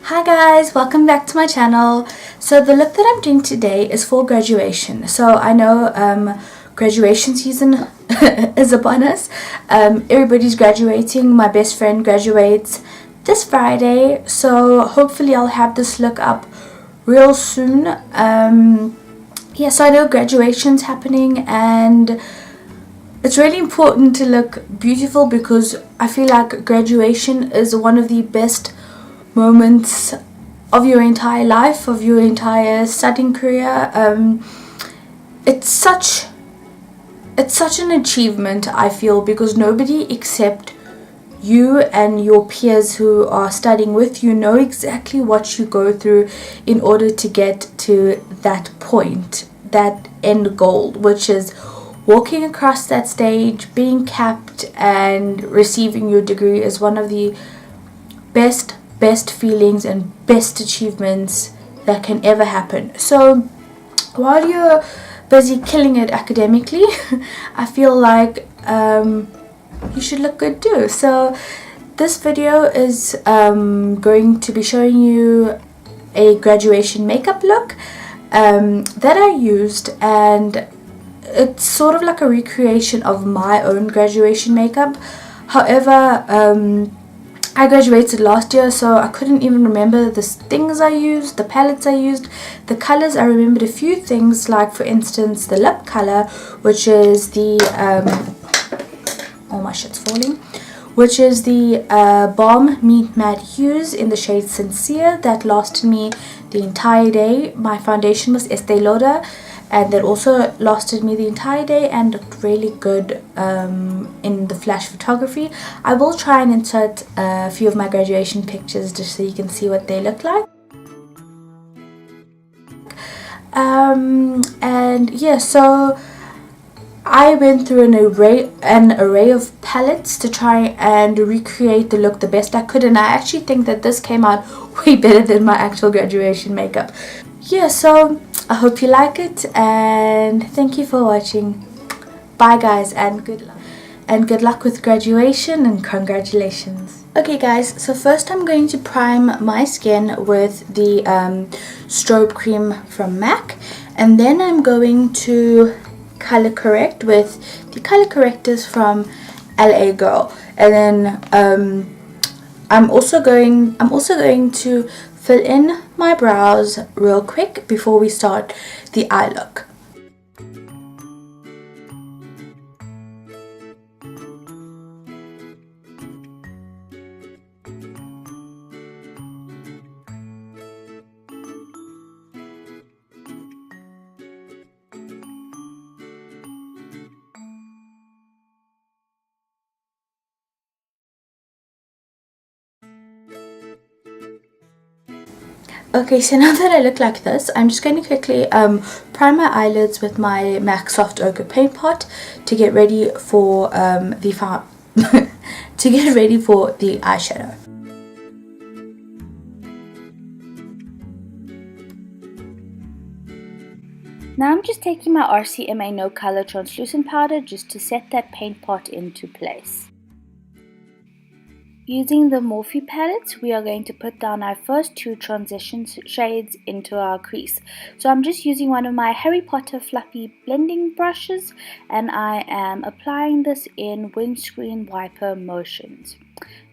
Hi guys, welcome back to my channel. So the look that I'm doing today is for graduation. So I know graduation season is upon us. Everybody's graduating. My best friend graduates this Friday, so hopefully I'll have this look up real soon. Yeah, so I know graduation's happening and it's really important to look beautiful because I feel like graduation is one of the best moments of your entire life, of your entire studying career. It's such an achievement, I feel, because nobody except you and your peers who are studying with you know exactly what you go through in order to get to that point, that end goal, which is walking across that stage, being capped and receiving your degree is one of the best feelings and best achievements that can ever happen. So while you're busy killing it academically, I feel like you should look good too. So this video is going to be showing you a graduation makeup look that I used, and it's sort of like a recreation of my own graduation makeup. However, I graduated last year, so I couldn't even remember the things I used, the palettes I used, the colors. I remembered a few things, like for instance the lip color, which is the oh my shit's falling, which is the Balm Meet Matte Hues in the shade Sincere. That lasted me the entire day. My foundation was Estee Lauder, and that also lasted me the entire day and looked really good in the flash photography. I will try and insert a few of my graduation pictures just so you can see what they look like. And yeah, so I went through an array of palettes to try and recreate the look the best I could, and I actually think that this came out way better than my actual graduation makeup. Yeah, so I hope you like it and thank you for watching. Bye guys, and good luck. And good luck with graduation and congratulations. Okay guys, so first I'm going to prime my skin with the strobe cream from MAC, and then I'm going to color correct with the color correctors from LA Girl, and then I'm also going to fill in my brows real quick before we start the eye look. Okay, so now that I look like this, I'm just going to quickly prime my eyelids with my MAC Soft Ochre Paint Pot to get ready for to get ready for the eyeshadow. Now I'm just taking my RCMA No Color Translucent Powder just to set that paint pot into place. Using the Morphe palette, we are going to put down our first two transition shades into our crease. So I'm just using one of my Harry Potter fluffy blending brushes, and I am applying this in windscreen wiper motions.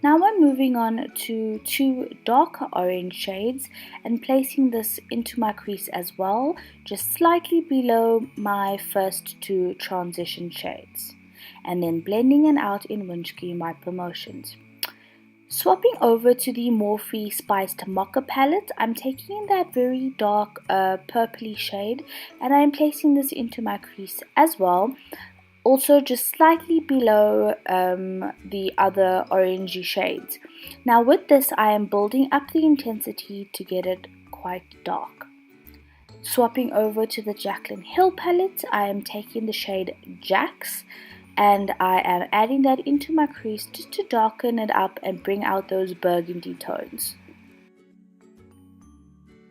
Now I'm moving on to two darker orange shades and placing this into my crease as well, just slightly below my first two transition shades, and then blending it out in windscreen wiper motions. Swapping over to the Morphe Spiced Mocha palette, I'm taking that very dark purpley shade and I'm placing this into my crease as well, also just slightly below the other orangey shades. Now with this I am building up the intensity to get it quite dark. Swapping over to the Jaclyn Hill palette, I am taking the shade Jax, and I am adding that into my crease just to darken it up and bring out those burgundy tones.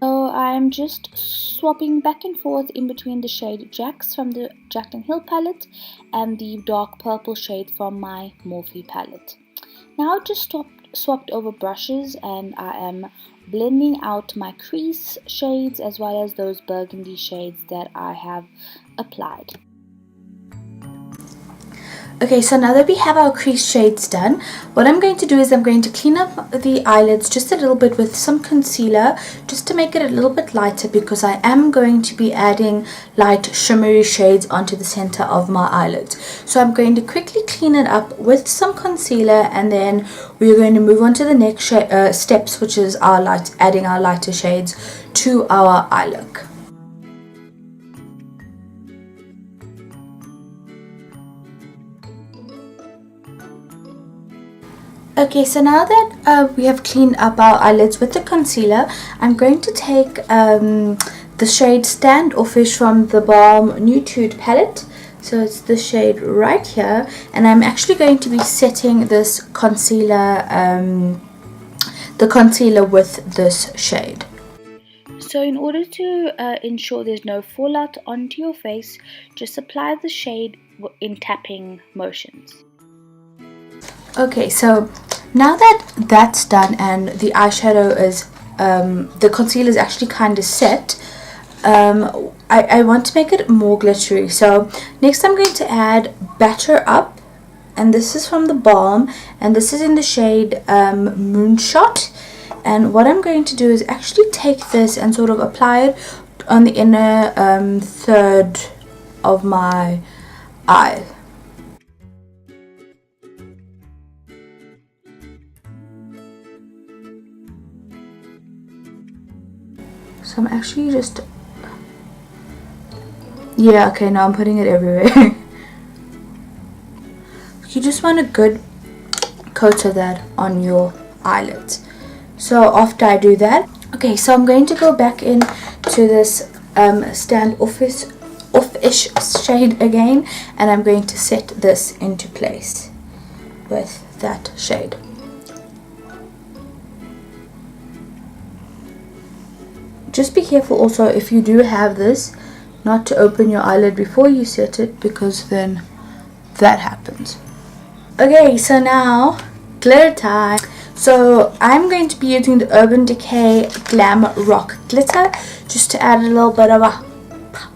So I'm just swapping back and forth in between the shade Jax from the Jaclyn Hill palette and the dark purple shade from my Morphe palette. Now just swapped over brushes, and I am blending out my crease shades as well as those burgundy shades that I have applied. Okay, so now that we have our crease shades done, what I'm going to do is I'm going to clean up the eyelids just a little bit with some concealer, just to make it a little bit lighter, because I am going to be adding light shimmery shades onto the center of my eyelids. So I'm going to quickly clean it up with some concealer, and then we're going to move on to the next steps, which is adding our lighter shades to our eye look. Okay, so now that we have cleaned up our eyelids with the concealer, I'm going to take the shade Standoffish from the Balm Nude palette. So it's the shade right here, and I'm actually going to be setting this concealer, the concealer with this shade. So in order to ensure there's no fallout onto your face, just apply the shade in tapping motions. Okay, so now that that's done and the eyeshadow is, the concealer is actually kind of set, I want to make it more glittery. So next I'm going to add Batter Up, and this is from the Balm, and this is in the shade Moonshot. And what I'm going to do is actually take this and sort of apply it on the inner third of my eye. So I'm actually just, yeah, okay, now I'm putting it everywhere. You just want a good coat of that on your eyelids. So after I do that, okay, so I'm going to go back in to this Standoffish shade again, and I'm going to set this into place with that shade. Just be careful also, if you do have this, not to open your eyelid before you set it, because then that happens. Okay, so now glitter time. So I'm going to be using the Urban Decay Glam Rock Glitter just to add a little bit of a pop.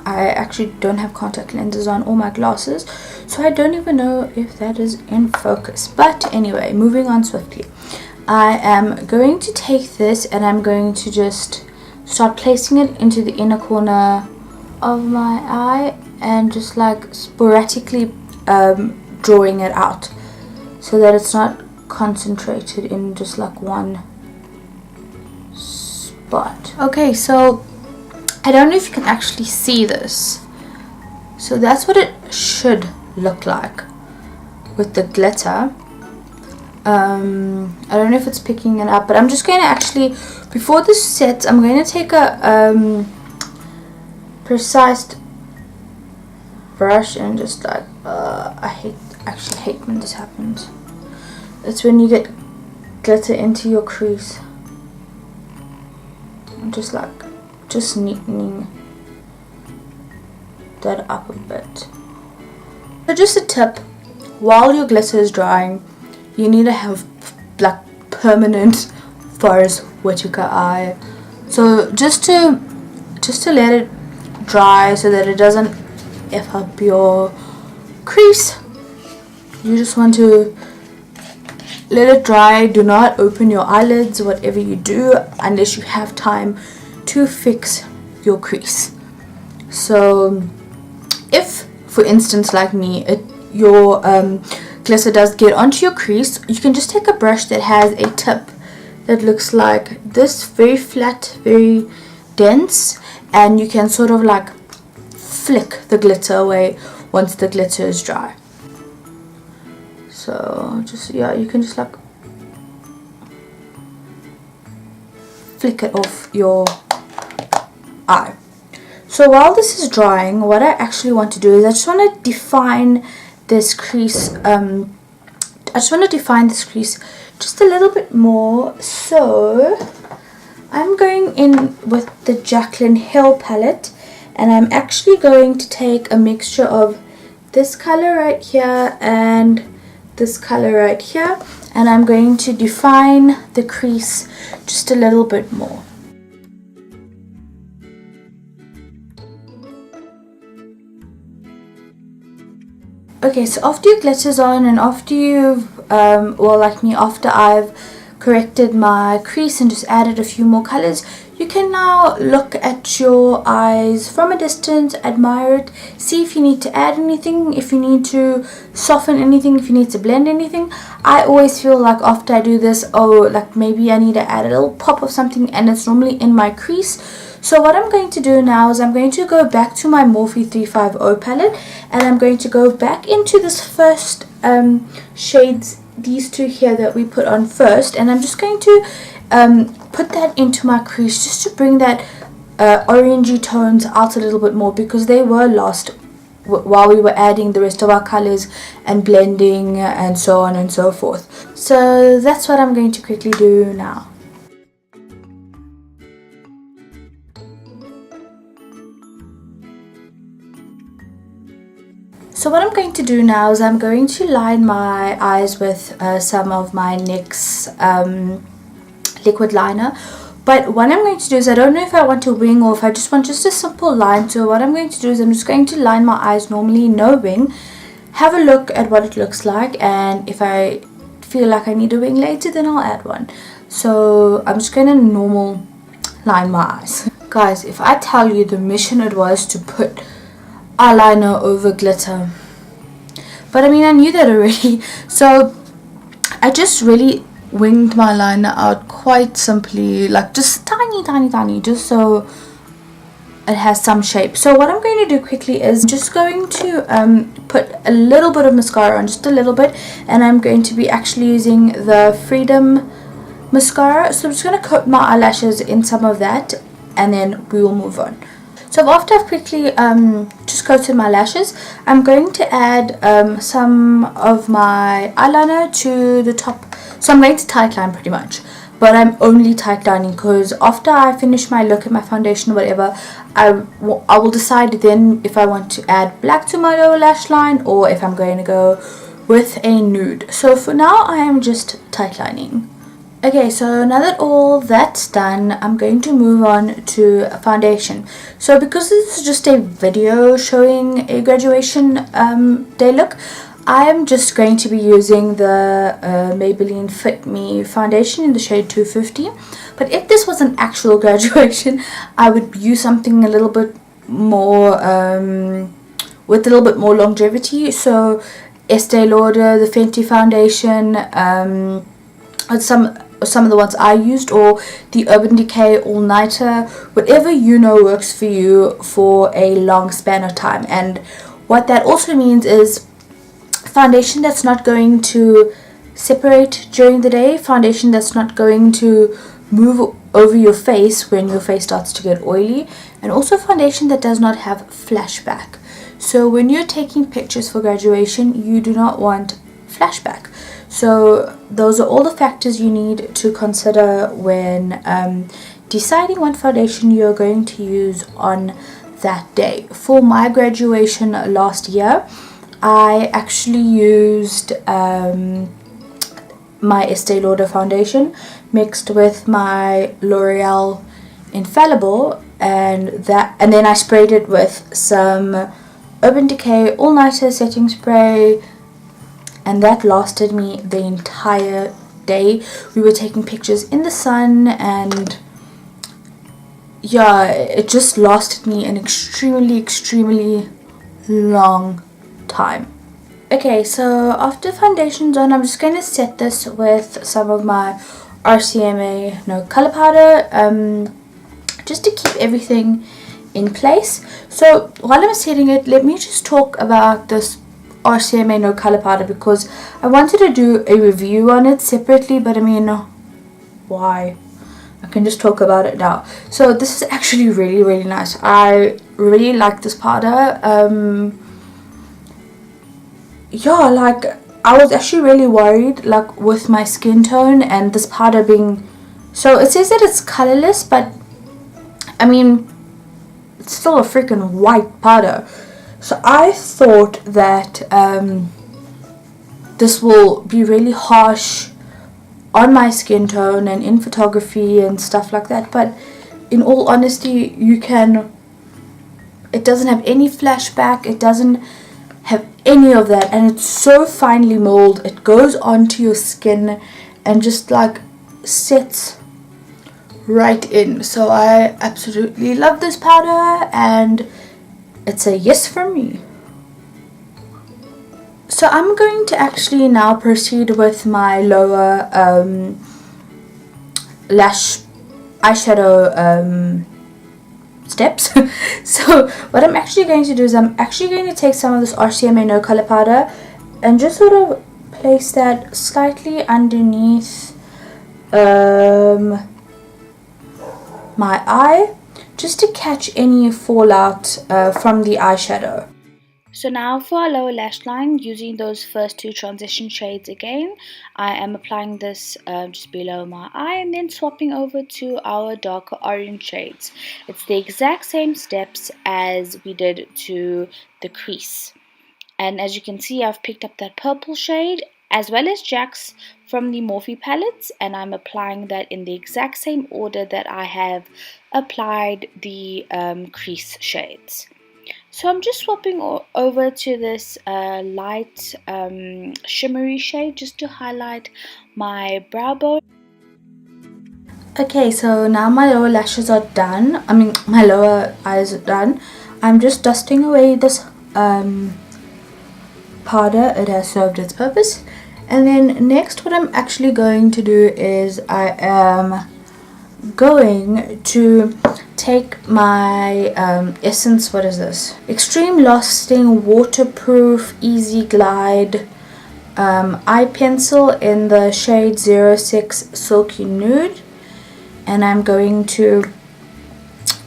I actually don't have contact lenses on or my glasses, so I don't even know if that is in focus. But anyway, moving on swiftly. I am going to take this and I'm going to just start placing it into the inner corner of my eye, and just like sporadically drawing it out so that it's not concentrated in just like one spot. Okay, so I don't know if you can actually see this. So that's what it should look like with the glitter. I don't know if it's picking it up, but I'm just going to actually, before this sets, I'm going to take a precise brush and just like, I actually hate when this happens. It's when you get glitter into your crease. I'm just neatening that up a bit. So just a tip, while your glitter is drying, you need to have like permanent forest whitaker eye. So just to let it dry so that it doesn't F up your crease, you just want to let it dry. Do not open your eyelids, whatever you do, unless you have time to fix your crease. So if, for instance, like me, your glitter does get onto your crease, you can just take a brush that has a tip that looks like this, very flat, very dense, and you can sort of like flick the glitter away once the glitter is dry. So just, yeah, you can just like flick it off your eye. So while this is drying, what I actually want to do is I just want to define this crease. Just a little bit more. So I'm going in with the Jaclyn Hill palette, and I'm actually going to take a mixture of this color right here and this color right here, and I'm going to define the crease just a little bit more. Okay, so after your glitter's on and after you've, well, like me, after I've corrected my crease and just added a few more colors, you can now look at your eyes from a distance, admire it, see if you need to add anything, if you need to soften anything, if you need to blend anything. I always feel like after I do this, oh, like maybe I need to add a little pop of something, and it's normally in my crease. So what I'm going to do now is I'm going to go back to my Morphe 350 palette, and I'm going to go back into this first shades, these two here that we put on first, and I'm just going to put that into my crease just to bring that orangey tones out a little bit more, because they were lost while we were adding the rest of our colors and blending and so on and so forth. So that's what I'm going to quickly do now. So what I'm going to do now is I'm going to line my eyes with some of my NYX liquid liner. But what I'm going to do is, I don't know if I want a wing or if I just want just a simple line. So what I'm going to do is I'm just going to line my eyes normally, no wing. Have a look at what it looks like, and if I feel like I need a wing later, then I'll add one. So I'm just going to normal line my eyes. Guys, if I tell you the mission it was to put eyeliner over glitter, but I mean, I knew that already, so I just really winged my liner out quite simply, like just tiny, just so it has some shape. So what I'm going to do quickly is just going to put a little bit of mascara on, just a little bit, and I'm going to be actually using the Freedom mascara. So I'm just going to coat my eyelashes in some of that, and then we will move on. So after I've quickly just coated my lashes, I'm going to add some of my eyeliner to the top. So I'm going to tight line pretty much, but I'm only tight lining because after I finish my look and my foundation or whatever, I will decide then if I want to add black to my lower lash line or if I'm going to go with a nude. So for now I am just tight lining. Okay, so now that all that's done, I'm going to move on to foundation. So because this is just a video showing a graduation day look, I am just going to be using the Maybelline Fit Me foundation in the shade 250. But if this was an actual graduation, I would use something a little bit more, with a little bit more longevity. So Estee Lauder, the Fenty foundation, some of the ones I used, or the Urban Decay All Nighter, whatever you know works for you for a long span of time. And what that also means is foundation that's not going to separate during the day, foundation that's not going to move over your face when your face starts to get oily, and also foundation that does not have flashback. So when you're taking pictures for graduation, you do not want flashback. So those are all the factors you need to consider when deciding what foundation you're going to use on that day. For my graduation last year, I actually used my Estee Lauder foundation mixed with my L'Oreal Infallible, and then I sprayed it with some Urban Decay All Nighter setting spray, and that lasted me the entire day. We were taking pictures in the sun, and yeah, it just lasted me an extremely long time. Okay, so after foundation's on, I'm just going to set this with some of my RCMA No Color Powder, just to keep everything in place. So while I'm setting it, let me just talk about this RCMA No Color Powder, because I wanted to do a review on it separately, but I mean, why? I can just talk about it now. So this is actually really nice. I really like this powder. Yeah, like I was actually really worried, like with my skin tone and this powder being, so it says that it's colorless, but I mean, it's still a freaking white powder. So I thought that this will be really harsh on my skin tone and in photography and stuff like that. But in all honesty, it doesn't have any flashback, it doesn't have any of that, and it's so finely molded. It goes onto your skin and just like sets right in. So I absolutely love this powder, and it's a yes from me. So I'm going to actually now proceed with my lower lash eyeshadow steps. So what I'm actually going to do is I'm actually going to take some of this RCMA No Color powder and just sort of place that slightly underneath my eye, just to catch any fallout from the eyeshadow. So now for our lower lash line, using those first two transition shades again, I am applying this just below my eye and then swapping over to our darker orange shades. It's the exact same steps as we did to the crease. And as you can see, I've picked up that purple shade as well as Jack's from the Morphe palettes, and I'm applying that in the exact same order that I have applied the crease shades. So I'm just swapping over to this light shimmery shade just to highlight my brow bone. Okay, so now my lower lashes are done. I mean, my lower eyes are done. I'm just dusting away this powder. It has served its purpose. And then next, what I'm actually going to do is I am going to take my Essence, what is this? Extreme Lasting Waterproof Easy Glide eye pencil in the shade 06 Silky Nude, and I'm going to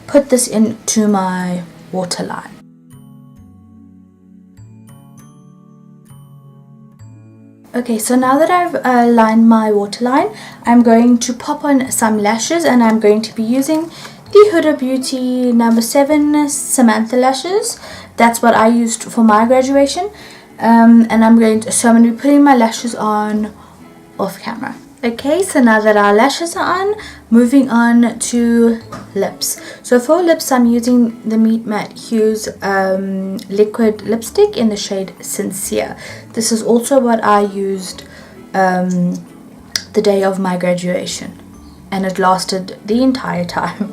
put this into my waterline. Okay, so now that I've lined my waterline, I'm going to pop on some lashes, and I'm going to be using the Huda Beauty number 7 Samantha lashes. That's what I used for my graduation. And I'm going to be putting my lashes on off camera. Okay, so now that our lashes are on, moving on to lips. So for lips, I'm using the Meet Matte Hues liquid lipstick in the shade Sincere. This is also what I used the day of my graduation, and it lasted the entire time.